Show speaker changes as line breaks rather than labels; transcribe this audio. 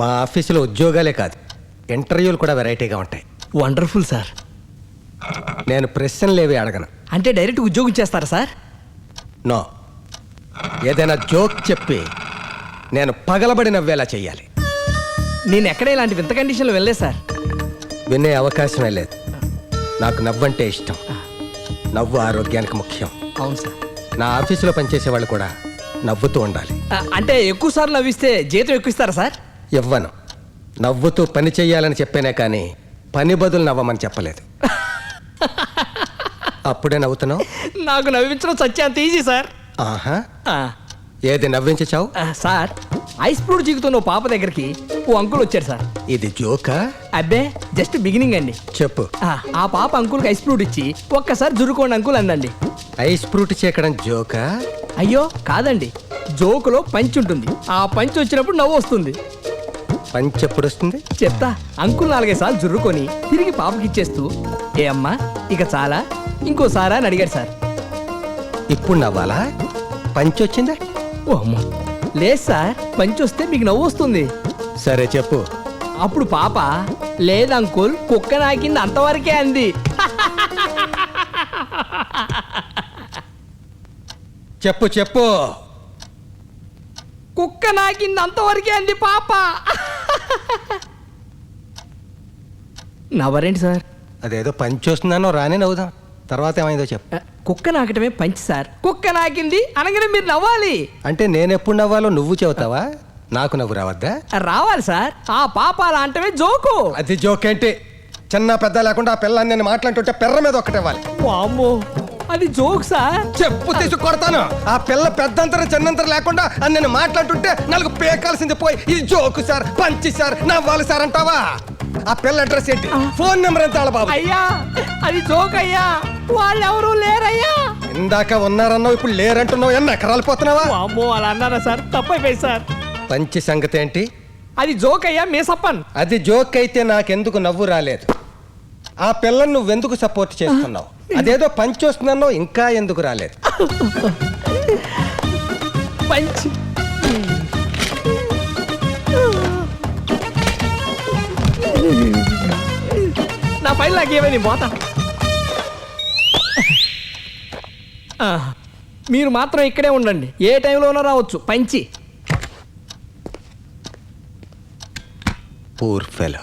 మా ఆఫీసులో ఉద్యోగాలే కాదు, ఇంటర్వ్యూలు కూడా వెరైటీగా ఉంటాయి.
Wonderful sir.
నేను ప్రశ్నలేవి అడగను.
అంటే డైరెక్ట్ ఉద్యోగం చేస్తారా సార్?
నో, ఏదైనా జోక్ చెప్పి నేను పగలబడి నవ్వేలా చెయ్యాలి.
నేను ఎక్కడ ఇలాంటి వింత కండిషన్లో వెళ్ళలేదు సార్.
వినే అవకాశమే లేదు. నాకు నవ్వంటే ఇష్టం. నవ్వు ఆరోగ్యానికి ముఖ్యం.
అవును సార్.
నా ఆఫీసులో పనిచేసే వాళ్ళు కూడా నవ్వుతూ ఉండాలి.
అంటే ఎక్కువ సార్లు నవ్విస్తే జీతం ఎక్కువ ఇస్తారా సార్?
ఇవ్వను. నవ్వుతూ పని చెయ్యాలని చెప్పానే కానీ పని బదులు నవ్వమని చెప్పలేదు. అప్పుడే నవ్వుతున్నావు?
నాకు నవ్వించడం సత్యాంత ఈజీ సార్.
ఆహా,
ఆ,
ఏది నవ్వించావు?
సార్, ఐస్ ఫ్రూట్ జీకుతున్న ఓ పాప దగ్గరికి ఓ అంకుల్ వచ్చారు సార్.
ఇది జోకా?
అబ్బే, జస్ట్ బిగినింగ్ అండి.
చెప్పు.
ఆ పాప అంకుల్కి ఐస్ ఫ్రూట్ ఇచ్చి ఒక్కసారి జురుకోండి అంకుల్ అందండి.
ఐస్ ఫ్రూట్ చేకడం జోకా?
అయ్యో కాదండి, జోకులో పంచ్ ఉంటుంది. ఆ పంచ్ వచ్చినప్పుడు నవ్వు వస్తుంది.
పంచ్ ఎప్పుడు వస్తుంది?
చెప్తా. అంకుల్ 4-5 సార్లు జుర్రుకొని తిరిగి పాపకి ఇచ్చేస్తూ, ఏ అమ్మా ఇక చాలా, ఇంకోసారా అని అడిగాడు సార్.
ఇప్పుడు నవ్వాలా? పంచ్ వచ్చిందా?
ఓ అమ్మా, లేదు సార్, పంచ్ వస్తే మీకు నవ్వు వస్తుంది.
సరే చెప్పు.
అప్పుడు పాప, లేదు అంకుల్, కుక్క నాకింది అంతవరకే అంది.
చెప్పు చెప్పు.
కుక్క నాకింది అంతవరకే అంది పాప. నవ్వరేంటి సార్?
అదేదో పంచ్ వస్తుందనో రానే నవ్వుదాం. తర్వాత ఏమైందో చెప్పు.
కుక్క నాకటమే పంచి సార్. కుక్క నాకింది అనగానే మీరు నవ్వాలి.
అంటే నేను ఎప్పుడు నవ్వాలో నువ్వు చెబుతావా? నాకు నవ్వు రావద్దా?
రావాలి సార్. ఆ పాప అలా అంటమే జోకు.
అది జోక్ ఏంటి? చిన్న పెద్ద లేకుండా ఆ పిల్లని నేను మాట్లాడుతుంటే పెర్ర మీద ఒక్కటివ్వాలి.
వామ్మో, అది జోక్ సార్.
చెప్పు తీసి కొడతాను. ఆ పిల్ల పెద్దంతరం చిన్నంతరం లేకుండా అని నేను మాట్లాడుతుంటే నాలుగు పేకాల్సింది పోయి ఇది జోకు సార్, పంచి సార్, నవ్వాలి సార్ అంటావా? ఆ పిల్ల అడ్రస్ ఏంటి? ఫోన్ నెంబర్ ఎంత బాబు?
అయ్యా, అది జోక్ అయ్యా. వాళ్ళెవరూ లేరయ్యా.
ఇందాక ఉన్నారన్నావు, ఇప్పుడు లేరంటున్నావు. ఎన్న ఎకరాలు పోతున్నావా?
వామ్మో, అలా అన్నారా సార్? తప్పైపోయింది సార్.
పంచి సంగతి ఏంటి?
అది జోక్ అయ్యా, మేసప్పన్.
అది జోక్ అయితే నాకెందుకు నవ్వు రాలేదు? ఆ పిల్లని నువ్వెందుకు సపోర్ట్ చేస్తున్నావు? అదేదో పంచి వస్తుందన్నావు, ఇంకా ఎందుకు రాలేదు?
పంచ్. నా పైన నాకేమైంది పోతా. మీరు మాత్రం ఇక్కడే ఉండండి, ఏ టైంలోనో రావచ్చు పంచి.
Poor fellow.